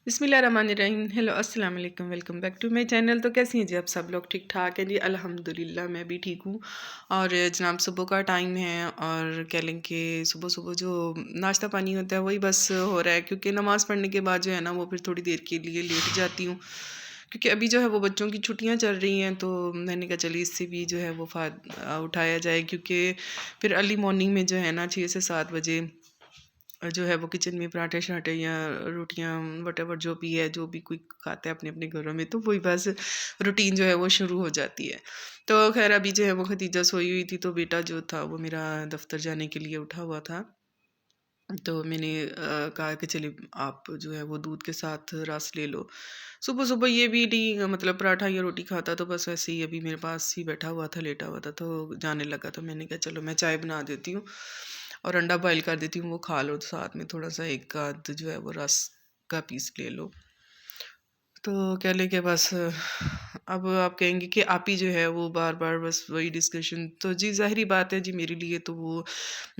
बिस्मिल्लाहिर्रहमानिर्रहीम। हेलो अस्सलाम वालेकुम, welcome back to my channel. तो कैसी हैं जी आप सब लोग? ठीक ठाक हैं जी, अल्हम्दुलिल्लाह मैं भी ठीक हूँ। और जनाब सुबह का टाइम है और कह लें कि सुबह सुबह जो नाश्ता पानी होता है वही बस हो रहा है, क्योंकि नमाज़ पढ़ने के बाद जो है ना वो फिर थोड़ी देर के लिए लेट जाती हूँ, क्योंकि अभी जो है वो बच्चों की छुट्टियां चल रही हैं। तो मैंने कहा चलिए इससे भी जो है वो फ़ायदा उठाया जाए, क्योंकि फिर अर्ली मॉर्निंग में जो है ना 6 से 7 बजे जो है वो किचन में पराठे शराठे या रोटियां वटेवर जो भी है, जो भी कोई खाता है अपने अपने घरों में, तो वही बस रूटीन जो है वो शुरू हो जाती है। तो खैर अभी जो है वो खतीजा सोई हुई थी, तो बेटा जो था वो मेरा दफ्तर जाने के लिए उठा हुआ था। तो मैंने कहा कि चलिए आप जो है वो दूध के साथ रस ले लो। सुबह सुबह ये भी नहीं मतलब पराठा या रोटी खाता, तो बस वैसे ही अभी मेरे पास ही बैठा हुआ था, लेटा हुआ था, तो जाने लगा। तो मैंने कहा चलो मैं चाय बना देती हूँ और अंडा बॉयल कर देती हूँ, वो खा लो, तो साथ में थोड़ा सा एक आध जो है वो रस का पीस ले लो। तो कह लें कि बस अब आप कहेंगे कि आप ही जो है वो बार बार बस वही डिस्कशन, तो जी ज़ाहिरी बात है जी, मेरे लिए तो वो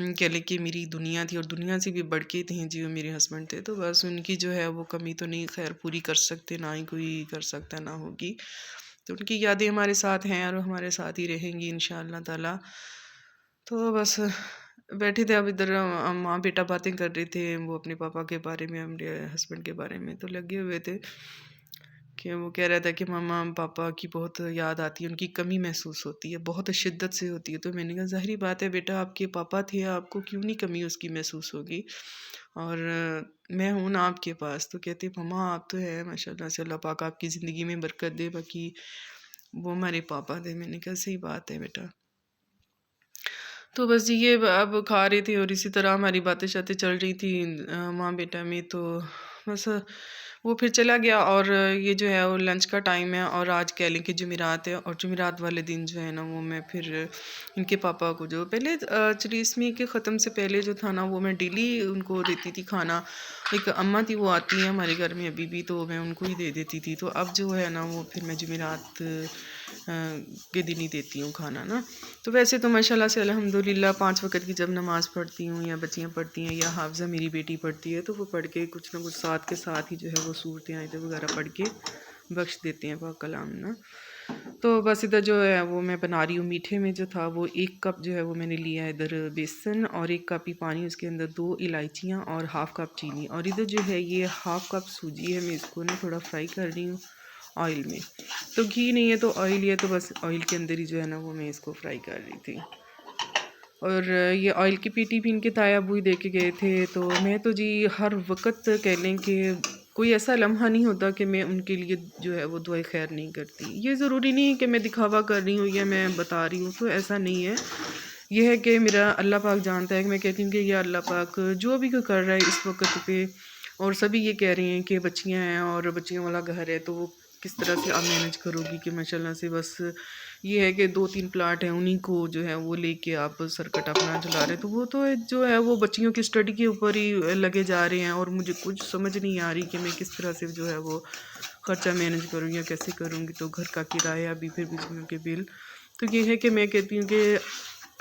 कह लें कि मेरी दुनिया थी, और दुनिया से भी बढ़ के थे जी, वो मेरे हस्बैंड थे। तो बस उनकी जो है वो कमी तो नहीं खैर पूरी कर सकते, ना ही कोई कर सकता, ना होगी। तो उनकी यादें हमारे साथ हैं और हमारे साथ ही रहेंगी इंशाअल्लाह ताला। तो बस बैठे थे, अब इधर माँ बेटा बातें कर रहे थे, वो अपने पापा के बारे में, मेरे हस्बैंड के बारे में, तो लगे हुए थे कि वो कह रहा था कि मामा पापा की बहुत याद आती है, उनकी कमी महसूस होती है, बहुत शिद्दत से होती है। तो मैंने कहा ज़ाहिरी बात है बेटा, आपके पापा थे, आपको क्यों नहीं कमी उसकी महसूस होगी, और मैं हूँ ना आपके पास। तो कहते मामा आप तो है माशाल्लाह से, अल्लाह पाक आपकी ज़िंदगी में बरकत दे, बाकी वो हमारे पापा थे। मैंने कहा सही बात है बेटा। तो बस जी ये अब खा रहे थे और इसी तरह हमारी बातें शातें चल रही थी माँ बेटा में। तो बस वो फिर चला गया, और ये जो है वो लंच का टाइम है, और आज कह लें कि जुमेरात है, और जुमेरात वाले दिन जो है ना वो मैं फिर इनके पापा को जो पहले चलिए इसमें के ख़त्म से पहले जो था ना वो मैं डेली उनको देती थी खाना। एक अम्मा थी वो आती है हमारे घर में अभी भी, तो मैं उनको ही दे देती थी। तो अब जो है ना वो फिर मैं जुमेरात के दिन ही देती हूँ खाना ना। तो वैसे तो माशाल्लाह से अल्हम्दुलिल्लाह 5 वक़्त की जब नमाज़ पढ़ती हूँ, या बच्चियाँ पढ़ती हैं, या हाफ़ज़ा मेरी बेटी पढ़ती है, तो वो पढ़ के कुछ ना कुछ साथ के साथ ही जो है वो सूरतें आयतें वगैरह पढ़ के बख्श देते हैं पाक कलाम ना। तो बस इधर जो है वो मैं बना रही हूँ, मीठे में जो था वो 1 कप जो है वो मैंने लिया है इधर बेसन, और 1 कप ही पानी, उसके अंदर 2 इलायचियाँ और हाफ़ कप चीनी, और इधर जो है ये हाफ़ कप सूजी है। मैं इसको ना थोड़ा फ्राई कर रही हूँ ऑयल में। तो घी नहीं है तो ऑयल ही है, तो बस ऑयल के अंदर ही जो है ना वो मैं इसको फ्राई कर रही थी। और ये ऑयल की पीटी भी इनके ताया अबू ही दे के गए थे। तो मैं तो जी हर वक्त कह लें कि कोई ऐसा लम्हा नहीं होता कि मैं उनके लिए जो है वो दुआए खैर नहीं करती। ये ज़रूरी नहीं है कि मैं दिखावा कर रही हूँ या मैं बता रही हूँ, तो ऐसा नहीं है। ये है कि मेरा अल्लाह पाक जानता है कि मैं कहती हूँ कि या अल्लाह पाक जो भी कोई कर रहा है इस वक्त पे, और सभी ये कह रही हैं कि बच्चियाँ हैं और बच्चियों वाला घर है, तो वो किस तरह से आप मैनेज करोगी, कि माशाल्लाह से बस ये है कि 2-3 प्लाट हैं, उन्हीं को जो है वो लेके आप सरकट अपना चला रहे, तो वो तो जो है वो बच्चियों की स्टडी के ऊपर ही लगे जा रहे हैं, और मुझे कुछ समझ नहीं आ रही कि मैं किस तरह से जो है वो खर्चा मैनेज करूँ या कैसे करूँगी। तो घर का किराया भी, फिर बिजली के बिल, तो ये है कि मैं कहती हूँ कि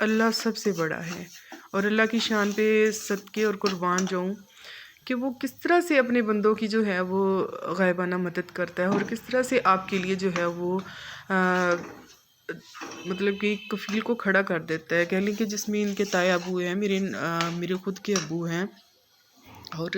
अल्लाह सबसे बड़ा है, और अल्लाह की शान पे सदके और कुर्बान जाऊँ कि वो किस तरह से अपने बंदों की जो है वो गायबाना मदद करता है, और किस तरह से आपके लिए जो है वो मतलब कि कफ़ील को खड़ा कर देता है। कह लें कि जिसमें इनके ताए अबू हैं, मेरे खुद के अबू हैं, और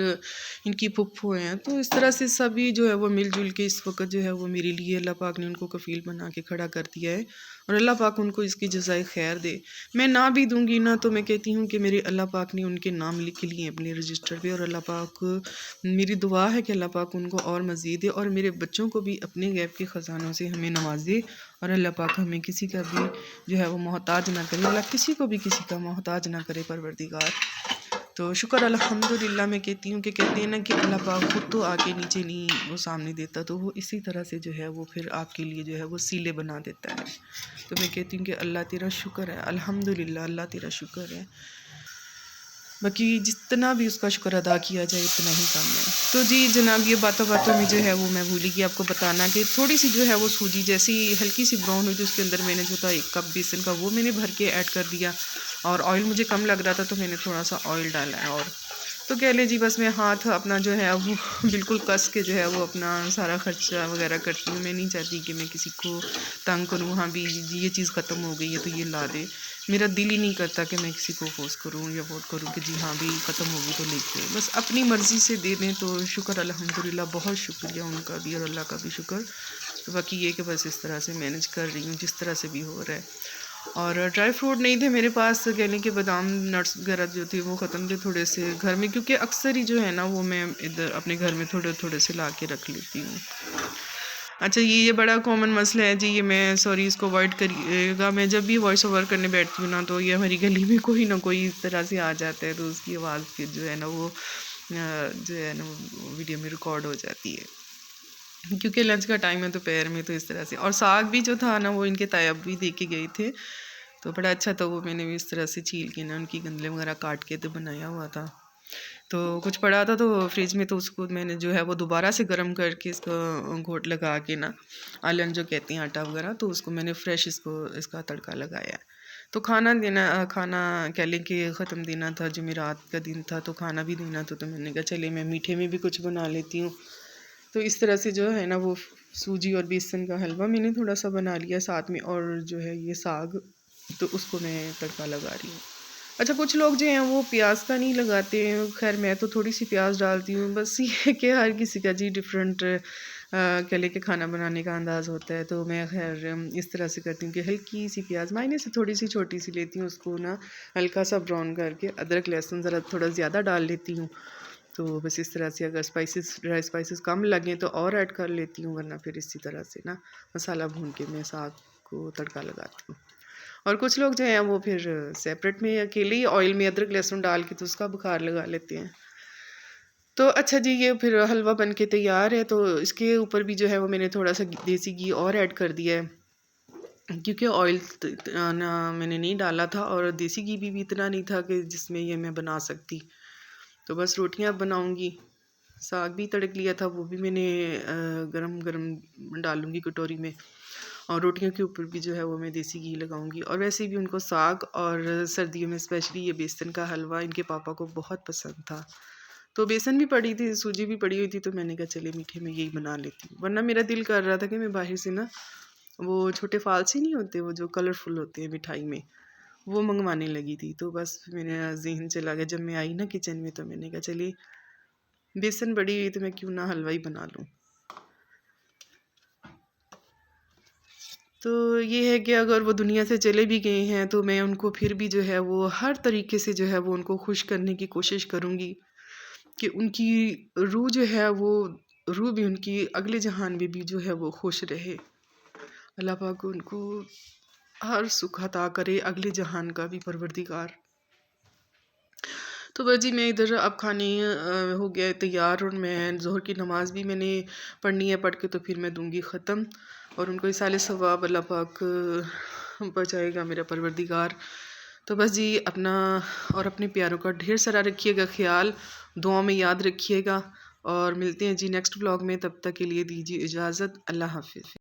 इनकी फुप्फो हैं। तो इस तरह से सभी जो है वो मिलजुल के इस वक्त जो है वो मेरे लिए अल्लाह पाक ने उनको कफ़ील बना के खड़ा कर दिया है, और अल्लाह पाक उनको इसकी जज़ाए खैर दे। मैं ना भी दूंगी ना, तो मैं कहती हूँ कि मेरे अल्लाह पाक ने उनके नाम लिख लिए हैं अपने रजिस्टर पे, और अल्लाह पाक मेरी दुआ है कि अल्लाह पाक उनको और मज़ीद दे, और मेरे बच्चों को भी अपने गैब के ख़जानों से हमें नवाजे, और अल्लाह पाक हमें किसी का भी जो है वो मोहताज ना करे, अल्लाह किसी को भी किसी का मोहताज ना करे परवरदिगार। तो शुक्र अल्हम्दुलिल्लाह मैं कहती हूँ कि कहते हैं ना कि अल्लाह पाक खुद तो आगे नीचे नहीं वो सामने देता, तो वो इसी तरह से जो है वो फिर आपके लिए जो है वो सीले बना देता है। तो मैं कहती हूँ कि अल्लाह तेरा शुक्र है, अल्हम्दुलिल्लाह अल्लाह तेरा शुक्र है। बाकी जितना भी उसका शुक्र अदा किया जाए इतना ही कम है। तो जी जनाब ये बातों बातों में जो है वो मैं भूली गई आपको बताना कि थोड़ी सी जो है वो सूजी जैसी हल्की सी ब्राउन हुई, तो उसके अंदर मैंने जो था 1 कप बेसन का वो मैंने भर के ऐड कर दिया, और ऑयल मुझे कम लग रहा था तो मैंने थोड़ा सा ऑयल डाला है। और तो कह लें जी बस मैं हाथ अपना जो है वो बिल्कुल कस के जो है वो अपना सारा खर्चा वगैरह करती हूँ। मैं नहीं चाहती कि मैं किसी को तंग करूँ, हाँ भी ये चीज़ ख़त्म हो गई है तो ये ला दे। मेरा दिल ही नहीं करता कि मैं किसी को फोर्स करूँ या वोट करूँ कि जी हाँ भी ख़त्म होगी तो लेके आए। बस अपनी मर्ज़ी से दे दें तो शुक्र अल्हम्दुलिल्लाह, बहुत शुक्रिया उनका भी और अल्लाह का भी शुक्र। तो बाकी ये कि बस इस तरह से मैनेज कर रही हूँ जिस तरह से भी हो रहा है। और ड्राई फ्रूट नहीं थे मेरे पास, कहने के बादाम नट्स वगैरह जो थे वो ख़त्म थे थोड़े से घर में, क्योंकि अक्सर ही जो है ना वो मैं इधर अपने घर में थोड़े थोड़े से ला के रख लेती हूँ। अच्छा, ये बड़ा कॉमन मसला है जी, ये मैं सॉरी इसको अवॉइड करिएगा। मैं जब भी वॉइस ओवर करने बैठती हूँ ना तो ये हमारी गली में कोई ना कोई इस तरह से आ जाता है, तो उसकी आवाज़ फिर जो है ना वो जो है ना वो वीडियो में रिकॉर्ड हो जाती है, क्योंकि लंच का टाइम है दोपहर में। तो इस तरह से, और साग भी जो था ना वो इनके तायब भी दे के गए थे, तो बड़ा अच्छा था वो। मैंने भी इस तरह से छील के ना उनकी गंदले वगैरह काट के तो बनाया हुआ था। तो कुछ पड़ा था तो फ्रिज में, तो उसको मैंने जो है वो दोबारा से गर्म करके इसको घोट लगा के ना, आलन जो कहते हैं आटा वगैरह, तो उसको मैंने फ्रेश इसका तड़का लगाया है। तो खाना कह लें कि ख़त्म देना था, जुमेरात का दिन था तो खाना भी देना था, तो मैंने कहा चले मैं मीठे में भी कुछ बना लेती हूँ। तो इस तरह से जो है ना वो सूजी और बेसन का हलवा मैंने थोड़ा सा बना लिया साथ में, और जो है ये साग, तो उसको मैं तड़का लगा रही हूँ। अच्छा, कुछ लोग जो हैं वो प्याज का नहीं लगाते हैं, खैर मैं तो थोड़ी सी प्याज डालती हूँ। बस ये है कि हर किसी का जी डिफरेंट कह लें कि खाना बनाने का अंदाज़ होता है। तो मैं खैर इस तरह से करती हूँ कि हल्की सी प्याज मायने से थोड़ी सी छोटी सी लेती हूँ, उसको ना हल्का सा ब्राउन करके अदरक लहसुन ज़रा थोड़ा ज़्यादा डाल लेती हूँ। तो बस इस तरह से, अगर ड्राई स्पाइसेस कम लगें तो और ऐड कर लेती हूँ, वरना फिर इसी तरह से ना मसाला भून के मैं साग को तड़का लगाती हूँ। और कुछ लोग जो हैं वो फिर सेपरेट में अकेले ही ऑयल में अदरक लहसुन डाल के तो उसका बुखार लगा लेते हैं। तो अच्छा जी, ये फिर हलवा बन के तैयार है। तो इसके ऊपर भी जो है वो मैंने थोड़ा सा देसी घी और ऐड कर दिया है, क्योंकि ऑयल ना मैंने नहीं डाला था, और देसी घी भी इतना नहीं था कि जिसमें ये मैं बना सकती। तो बस रोटियां बनाऊंगी। साग भी तड़क लिया था, वो भी मैंने गरम गरम डालूंगी कटोरी में, और रोटियों के ऊपर भी जो है वो मैं देसी घी लगाऊंगी। और वैसे भी उनको साग और सर्दियों में स्पेशली ये बेसन का हलवा इनके पापा को बहुत पसंद था। तो बेसन भी पड़ी थी, सूजी भी पड़ी हुई थी, तो मैंने कहा चले मीठे में यही बना लेती हूँ। वरना मेरा दिल कर रहा था कि मैं बाहर से ना वो छोटे फालसी नहीं होते, वो जो कलरफुल होते हैं मिठाई में, वो मंगवाने लगी थी। तो बस मेरा ज़हन चला गया जब मैं आई ना किचन में, तो मैंने कहा चलिए बेसन पड़ी हुई तो मैं क्यों ना हलवा ही बना लूँ। तो ये है कि अगर वो दुनिया से चले भी गए हैं तो मैं उनको फिर भी जो है वो हर तरीके से जो है वो उनको खुश करने की कोशिश करूँगी, कि उनकी रूह जो है वो रूह भी उनकी अगले जहान में भी जो है वो खुश रहे। अल्लाह पाक उनको हर सुख अता करे, अगले जहान का भी परवरदिगार। तो बस जी मैं इधर अब खाने हो गया है तैयार, और मैं ज़ोहर की नमाज़ भी मैंने पढ़नी है, पढ़ के तो फिर मैं दूंगी ख़त्म, और उनको इसाले सवाब अल्लाह पाक बचाएगा मेरा परवरदिगार। तो बस जी अपना और अपने प्यारों का ढेर सारा रखिएगा ख्याल, दुआ में याद रखिएगा, और मिलते हैं जी नेक्स्ट ब्लॉग में। तब तक के लिए दीजिए इजाज़त, अल्लाह हाफिज़।